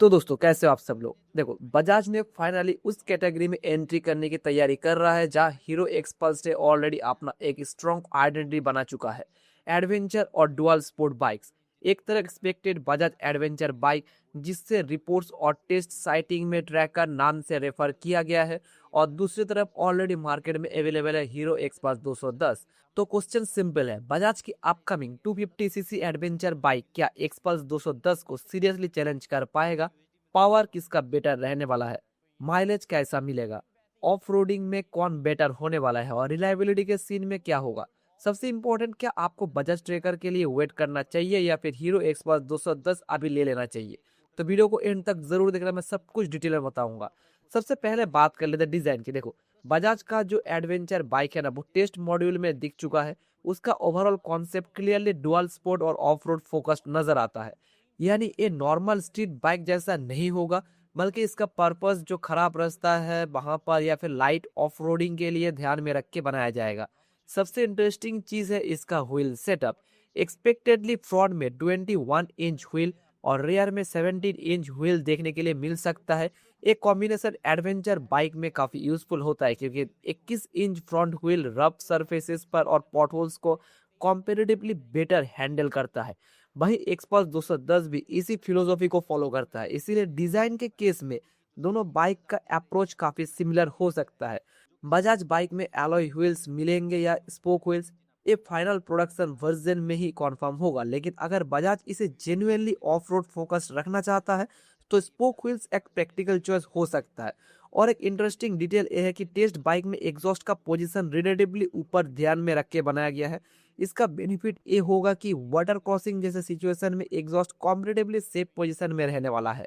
तो दोस्तों कैसे हो आप सब लोग। देखो बजाज ने फाइनली उस कैटेगरी में एंट्री करने की तैयारी कर रहा है जहां हीरो एक्सपल्स ने ऑलरेडी अपना एक स्ट्रॉन्ग आइडेंटिटी बना चुका है। एडवेंचर और डुअल स्पोर्ट बाइक्स एक तरह एक्सपेक्टेड बजाज एडवेंचर बाइक जिससे रिपोर्ट्स और टेस्ट साइटिंग में ट्रैकर नाम से रेफर किया गया है, और दूसरी तरफ ऑलरेडी मार्केट में अवेलेबल है हीरो एक्सपल्स 210। तो क्वेश्चन सिंपल है, बजाज की अपकमिंग 250 सीसी एडवेंचर बाइक क्या एक्सपल्स 210 को सीरियसली चैलेंज कर पाएगा? पावर किसका बेटर रहने वाला है? माइलेज कैसा मिलेगा? ऑफ रोडिंग में कौन बेटर होने वाला है? और रिलायबिलिटी के सीन में क्या होगा? सबसे इंपॉर्टेंट, क्या आपको बजाज ट्रेकर के लिए वेट करना चाहिए या फिर हीरो एक्सपल्स 210 अभी ले लेना चाहिए? तो वीडियो को एंड तक जरूर देखना, मैं सब कुछ डिटेल में बताऊंगा। सबसे पहले बात कर लेते हैं डिजाइन की। देखो बजाज का जो एडवेंचर बाइक है ना, वो टेस्ट मॉड्यूल में दिख चुका है। उसका overall concept clearly dual sport और ऑफ रोड फोकस्ड नजर आता है। यानी ये नॉर्मल स्ट्रीट बाइक जैसा नहीं होगा, बल्कि इसका पर्पस जो खराब रास्ता है वहां पर या फिर लाइट ऑफ रोडिंग के लिए ध्यान में रख के बनाया जाएगा। सबसे इंटरेस्टिंग चीज है इसका व्हील सेटअप। एक्सपेक्टेडली फ्रंट में 21 इंच व्हील और रियर में 17 इंच व्हील देखने के लिए मिल सकता है। एक कॉम्बिनेशन एडवेंचर बाइक में काफी यूजफुल होता है क्योंकि 21 inch front wheel rough surfaces पर और पॉटहोल्स को कॉम्पेरेटिवली बेटर हैंडल करता है। वहीं एक्सपल्स 210 भी इसी फिलोसॉफी को फॉलो करता है, इसीलिए डिजाइन के केस में दोनों बाइक का अप्रोच काफी सिमिलर हो सकता है। बजाज बाइक में एलॉय व्हील्स मिलेंगे या स्पोक व्हील्स, ये फाइनल प्रोडक्शन वर्जन में ही कंफर्म होगा, लेकिन अगर बजाज इसे जेन्युइनली ऑफ रोड फोकस रखना चाहता है तो स्पोक व्हील्स एक प्रैक्टिकल चॉइस हो सकता है। और एक इंटरेस्टिंग डिटेल यह है कि टेस्ट बाइक में एग्जॉस्ट का पोजीशन रिलेटिवली ऊपर ध्यान में रख के बनाया गया है। इसका बेनिफिट ये होगा कि वाटर क्रॉसिंग जैसे सिचुएशन में एग्जॉस्ट कॉम्पेरेटिवली सेफ पोजीशन में रहने वाला है।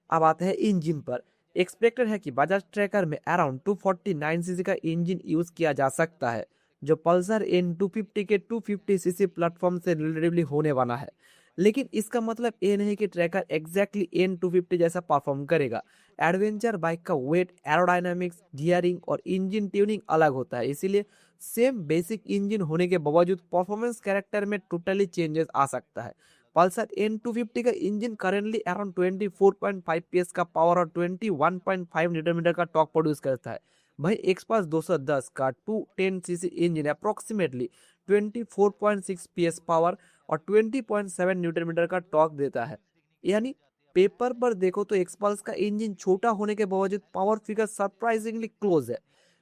अब आते हैं इंजन पर। एक्सपेक्टेड है कि बजाज ट्रैकर में अराउंड 249 सीसी का इंजन यूज किया जा सकता है, जो पल्सर एन 250 के 250 सीसी प्लेटफॉर्म से रिलेटिवली होने वाला है। लेकिन इसका मतलब ये नहीं कि ट्रैकर एग्जैक्टली एन 250 जैसा परफॉर्म करेगा। एडवेंचर बाइक का वेट, एरोडायनामिक्स, गियरिंग और इंजन ट्यूनिंग अलग होता है, इसीलिए सेम बेसिक इंजन होने के बावजूद परफॉर्मेंस कैरेक्टर में टोटली चेंजेस आ सकता है। पल्सर एन 250 का इंजन करेंटली अराउंड 24.5 पीएस का पावर और 21.5 न्यूटन मीटर का टॉर्क प्रोड्यूस करता है। वहीं एक्सपास 210 का 210 CC engine approximately 24.6 PS power और 20.7 न्यूटन मीटर का टॉर्क देता है। यानी पेपर पर देखो तो एक्सपल्स का इंजन छोटा होने के बावजूद पावर फिगर सरप्राइजिंगली क्लोज है।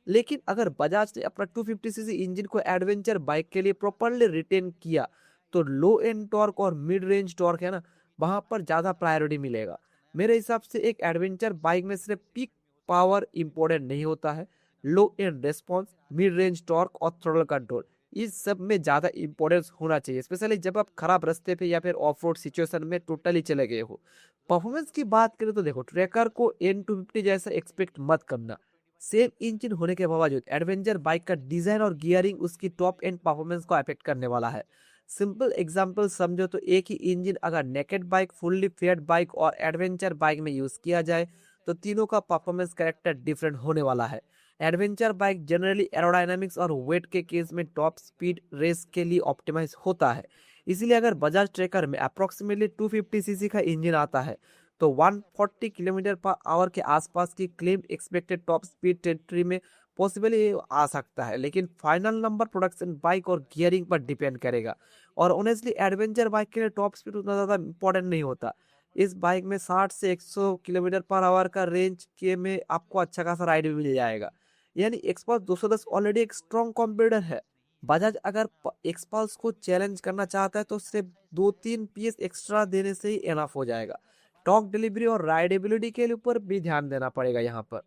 लेकिन अगर बजाज ने अपना 250 सीसी इंजन को एडवेंचर बाइक के लिए प्रॉपरली रिटेन किया तो लो एंड टॉर्क और मिड रेंज टॉर्क है ना, वहां पर ज्यादा प्रायोरिटी मिलेगा। मेरे हिसाब से एक एडवेंचर बाइक में सिर्फ पीक पावर इंपॉर्टेंट नहीं होता है, low end response, mid range torque और थ्रोटल कंट्रोल इस सब में ज्यादा इंपॉर्टेंस होना चाहिए, स्पेशली जब आप खराब रास्ते पे या फिर ऑफ रोड सिचुएशन में टोटली चले गए हो। परफॉर्मेंस की बात करें तो देखो ट्रैकर को N250 जैसा एक्सपेक्ट मत करना। सेम इंजन होने के बावजूद एडवेंचर बाइक का डिजाइन और गियरिंग उसकी टॉप एंड परफॉर्मेंस को अफेक्ट करने वाला है। सिंपल एग्जांपल समझो तो एक ही इंजन अगर नेकेड बाइक, फुल्ली फेयर्ड बाइक और एडवेंचर बाइक में यूज किया जाए तो तीनों का परफॉर्मेंस कैरेक्टर डिफरेंट होने वाला है। एडवेंचर बाइक जनरली एरोडायनामिक्स और वेट के केस में टॉप स्पीड रेस के लिए ऑप्टिमाइज होता है। इसीलिए अगर बजाज ट्रैकर में अप्रोक्सीमेटली 250 सीसी का इंजन आता है तो 140 किलोमीटर पर आवर के आसपास की claim expected top speed territory में पॉसिबली आ सकता है, लेकिन फाइनल नंबर प्रोडक्शन बाइक और गियरिंग पर डिपेंड करेगा। और ऑनेस्टली एडवेंचर बाइक के लिए टॉप स्पीड उतना ज़्यादा इंपॉर्टेंट नहीं होता। इस बाइक में 60 से 100 किलोमीटर पर आवर का रेंज के में आपको अच्छा खासा राइड भी मिल जाएगा। यानी एक्सपल्स 210 ऑलरेडी एक स्ट्रॉन्ग कॉम्पिटिटर है। बजाज अगर एक्सपल्स को चैलेंज करना चाहता है तो सिर्फ 2-3 पीएस एक्स्ट्रा देने से ही एनफ हो जाएगा। टॉर्क डिलीवरी और राइडेबिलिटी के ऊपर भी ध्यान देना पड़ेगा यहाँ पर।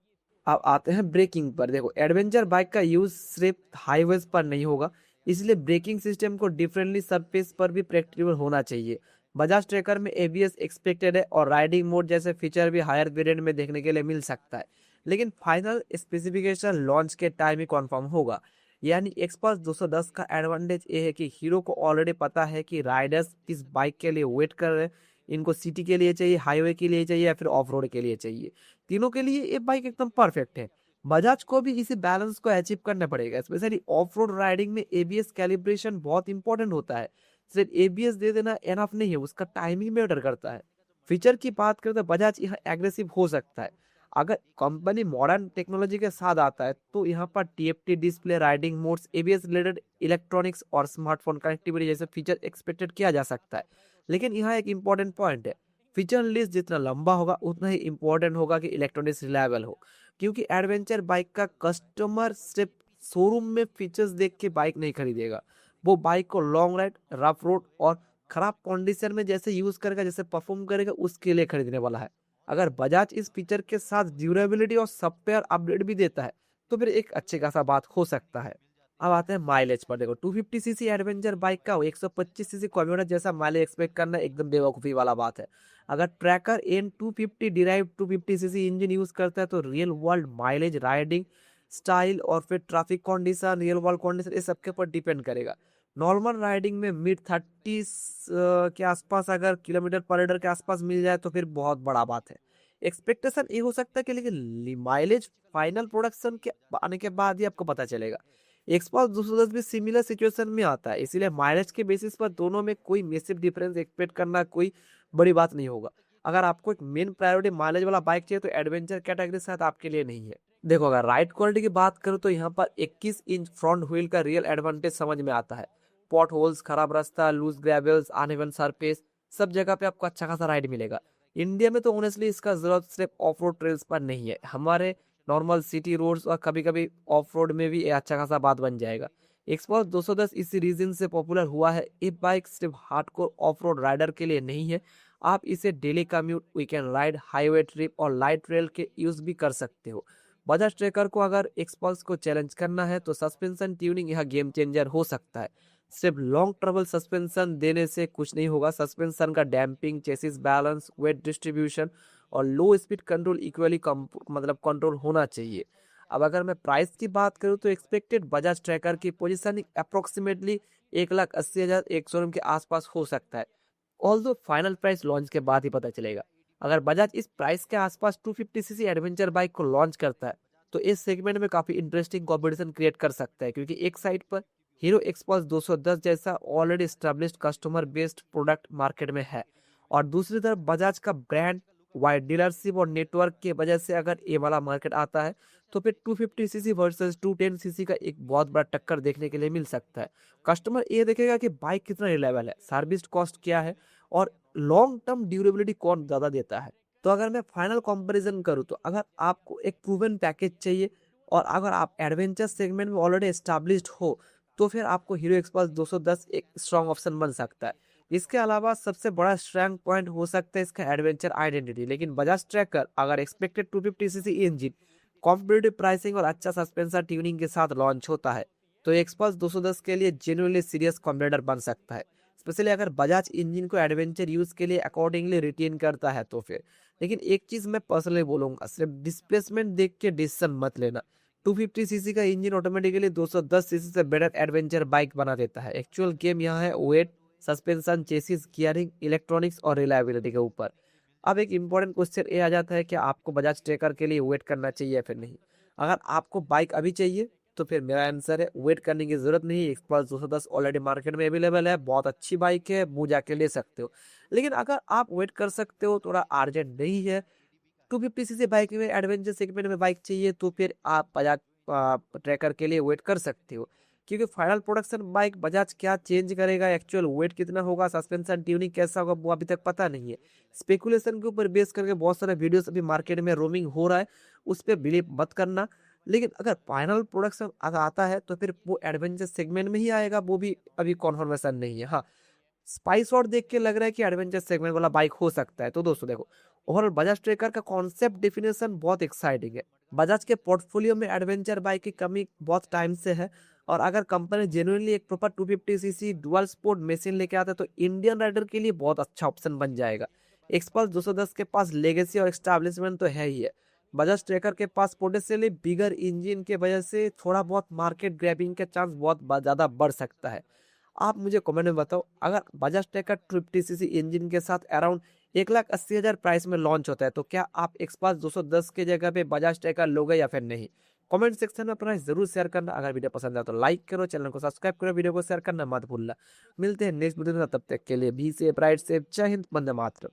अब आते हैं ब्रेकिंग पर। देखो एडवेंचर बाइक का यूज सिर्फ हाईवेज पर नहीं होगा, इसलिए ब्रेकिंग सिस्टम को डिफरेंटली सरफेस पर भी प्रैक्टिकल होना चाहिए। बजाज ट्रैकर में एबीएस एक्सपेक्टेड है और राइडिंग मोड जैसे फीचर भी हायर वेरिएंट में देखने के लिए मिल सकता है, लेकिन फाइनल स्पेसिफिकेशन लॉन्च के टाइम ही कंफर्म होगा। यानी एक्सपल्स 210 का एडवांटेज ये है कि हीरो को ऑलरेडी पता है कि राइडर्स किस बाइक के लिए वेट कर रहे हैं। इनको सिटी के लिए चाहिए, हाईवे के लिए चाहिए या फिर ऑफ रोड के लिए चाहिए। तीनों के लिए ये बाइक एकदम परफेक्ट है। बजाज को भी इसी बैलेंस को अचीव करना पड़ेगा, स्पेशली ऑफ रोड राइडिंग में एबीएस कैलिब्रेशन बहुत इंपॉर्टेंट होता है। सिर्फ एबीएस दे देना एनफ नहीं है, उसका टाइमिंग मैटर करता है। फीचर की बात करें तो बजाज यहाँ एग्रेसिव हो सकता है। अगर कंपनी मॉडर्न टेक्नोलॉजी के साथ आता है तो यहाँ पर TFT display, riding modes, ABS related electronics और स्मार्टफोन कनेक्टिविटी जैसे फीचर एक्सपेक्टेड किया जा सकता है। लेकिन यहाँ एक इंपॉर्टेंट पॉइंट है, फीचर लिस्ट जितना लंबा होगा उतना ही इंपॉर्टेंट होगा कि इलेक्ट्रॉनिक्स रिलायबल हो, क्योंकि एडवेंचर बाइक का कस्टमर सिर्फ शोरूम में फीचर्स देख के बाइक नहीं खरीदेगा। वो बाइक को लॉन्ग राइड, रफ रोड और खराब कंडीशन में जैसे यूज करेगा, जैसे परफॉर्म करेगा, उसके लिए खरीदने वाला है। अगर बजाज इस फीचर के साथ ड्यूरेबिलिटी और सॉफ्टवेयर अपडेट भी देता है तो फिर एक अच्छे खासा बात हो सकता है। अब आते हैं माइलेज पर। देखो 250 सीसी एडवेंचर बाइक का 125 सीसी कम्यूटर जैसा माइलेज एक्सपेक्ट करना एकदम बेवकूफ़ी वाला बात है। अगर tracker N 250 derive 250 cc engine use करता है तो real world mileage, riding style और फिर traffic condition, real world condition, इस सबके ऊपर डिपेंड करेगा। नॉर्मल राइडिंग में मिड 30 के आसपास अगर किलोमीटर पर लीटर के आसपास मिल जाए तो फिर बहुत बड़ा बात है। एक्सपेक्टेशन ये हो सकता है कि लेकिन माइलेज फाइनल प्रोडक्शन के आने के बाद ही आपको पता चलेगा। एक्सपल्स 210 भी सिमिलर सिचुएशन में आता है, इसीलिए माइलेज के बेसिस पर दोनों में कोई मेसिव डिफरेंस एक्सपेक्ट करना कोई बड़ी बात नहीं होगा। अगर आपको एक मेन प्रायोरिटी माइलेज वाला बाइक चाहिए तो एडवेंचर कैटेगरी शायद आपके लिए नहीं है। देखो अगर राइड क्वालिटी की बात करूँ तो यहाँ पर 21 इंच फ्रंट व्हील का रियल एडवांटेज समझ में आता है। पॉट होल्स, खराब रास्ता, लूज ग्रेवल्स, अनइवन सरफेस, सब जगह पे आपको अच्छा खासा राइड मिलेगा। इंडिया में तो ऑनेस्टली इसका जरूरत सिर्फ ऑफ रोड ट्रेल्स पर नहीं है, हमारे नॉर्मल सिटी रोड्स और कभी कभी ऑफ रोड में भी ये अच्छा खासा बात बन जाएगा। एक्सपल्स 210 इसी रीजन से पॉपुलर हुआ है। ये बाइक सिर्फ हार्डकोर ऑफ रोड राइडर के लिए नहीं है, आप इसे daily commute, weekend ride, highway trip और लाइट रेल के यूज भी कर सकते हो। बजाज ट्रेकर को अगर एक्सपल्स को चैलेंज करना है तो सस्पेंशन ट्यूनिंग यह गेम चेंजर हो सकता है। सिर्फ लॉन्ग ट्रेवल सस्पेंशन देने से कुछ नहीं होगा, सस्पेंशन का damping, chassis balance, wait distribution और लो स्पीड कंट्रोल इक्वली मतलब कंट्रोल होना चाहिए। अब अगर मैं प्राइस की बात करूं तो एक्सपेक्टेड बजाज ट्रैकर की पोजीशनिंग अप्रोक्सीमेटली 1,80,000 एक शोरूम के आसपास हो सकता है। ऑल्दो फाइनल प्राइस लॉन्च के बाद ही पता चलेगा। अगर बजाज इस प्राइस के आसपास 250 सीसी एडवेंचर बाइक को लॉन्च करता है तो इस सेगमेंट में काफी इंटरेस्टिंग कॉम्पिटिशन क्रिएट कर सकता है, क्योंकि एक साइड पर हीरो एक्सपल्स 210 जैसा already established customer based product market में है, और दूसरी तरफ बजाज का ब्रांड, वाइड डीलरशिप और नेटवर्क की वजह से अगर ये वाला मार्केट आता है तो फिर 250 सीसी वर्सेस 210 सीसी का एक बहुत बड़ा टक्कर देखने के लिए मिल सकता है। कस्टमर ये देखेगा कि बाइक कितना रिलायबल है, सर्विस कॉस्ट क्या है और लॉन्ग टर्म ड्यूरेबिलिटी कौन ज़्यादा देता है। तो अगर मैं फाइनल कंपैरिजन करूँ तो अगर आपको एक प्रूवन पैकेज चाहिए और अगर आप एडवेंचर सेगमेंट में ऑलरेडी एस्टैब्लिश्ड हो तो फिर आपको हीरो एक्सपल्स 210 एक स्ट्रॉन्ग ऑप्शन बन सकता है। इसके अलावा सबसे बड़ा स्ट्रॉन्ग पॉइंट हो सकता है इसका एडवेंचर आइडेंटिटी। लेकिन बजाज ट्रैकर अगर expected 250 cc engine, competitive pricing और अच्छा सस्पेंशन ट्यूनिंग के साथ लॉन्च होता है तो एक्सपल्स 210 के लिए जेन्युइनली सीरियस कॉम्पिटिटर बन सकता है, स्पेशली अगर बजाज इंजन को एडवेंचर यूज के लिए अकॉर्डिंगली रिटेन करता है तो फिर। लेकिन एक चीज मैं पर्सनली बोलूंगा, सिर्फ डिस्प्लेसमेंट देख के डिसीजन मत लेना। 250 सीसी का इंजन ऑटोमेटिकली 210 सीसी से बेटर एडवेंचर बाइक बना देता है। एक्चुअल गेम यहाँ है weight, suspension, chassis, gearing, electronics और रिलायबिलिटी के ऊपर। अब एक इंपॉर्टेंट क्वेश्चन ये आ जाता है कि आपको बजाज ट्रेकर के लिए वेट करना चाहिए या फिर नहीं। अगर आपको बाइक अभी चाहिए तो फिर मेरा आंसर है वेट करने की जरूरत नहीं। एक्सपल्स 210 ऑलरेडी मार्केट में अवेलेबल है, बहुत अच्छी बाइक है, मुंह जाके ले सकते हो। लेकिन अगर आप वेट कर सकते हो, थोड़ा अर्जेंट नहीं है, 250 सीसी बाइक में एडवेंचर सेगमेंट में बाइक चाहिए तो फिर आप बजाज ट्रैकर के लिए वेट कर सकते हो, क्योंकि फाइनल प्रोडक्शन बाइक बजाज क्या चेंज करेगा, एक्चुअल वेट कितना होगा, सस्पेंशन ट्यूनिंग कैसा होगा, वो अभी तक पता नहीं है। स्पेकुलेशन के ऊपर बेस करके बहुत सारे वीडियोस अभी मार्केट में रोमिंग हो रहा है, उस पर बिलीव मत करना। लेकिन अगर फाइनल प्रोडक्शन आता है तो फिर वो एडवेंचर सेगमेंट में ही आएगा, वो भी अभी कॉन्फर्मेशन नहीं है। हाँ, स्पाइस और देख के लग रहा है कि एडवेंचर सेगमेंट वाला बाइक हो सकता है। तो दोस्तों देखो, ओवरऑल बजाज ट्रेकर का कॉन्सेप्ट डेफिनेशन बहुत एक्साइटिंग है। बजाज के पोर्टफोलियो में एडवेंचर बाइक की कमी बहुत टाइम से है, और अगर कंपनी जेन्युइनली एक proper 250 CC dual sport machine लेके आता है तो इंडियन राइडर के लिए बहुत अच्छा ऑप्शन बन जाएगा। एक्सपल्स 210 के पास लेगेसी और एस्टैब्लिशमेंट तो है ही है। बजाज ट्रेकर के पास पोटेंशियली बिगर इंजन के वजह से थोड़ा बहुत मार्केट ग्रैबिंग के चांस बहुत ज्यादा बढ़ सकता है। आप मुझे कमेंट में बताओ, अगर बजाज ट्रैकर 250 सीसी इंजन के साथ अराउंड 1,80,000 प्राइस में लॉन्च होता है तो क्या आप एक्सपास 210 के जगह पे बजाज ट्रैकर लोगे या फिर नहीं? कमेंट सेक्शन में अपना जरूर शेयर करना। अगर वीडियो पसंद आए तो लाइक करो, चैनल को सब्सक्राइब करो, वीडियो को शेयर करना मत भूलना। मिलते हैं नेक्स्ट वीडियो में, तब तक के लिए भी सेफ, राइट सेफ, जय हिंद, वंदे मातरम।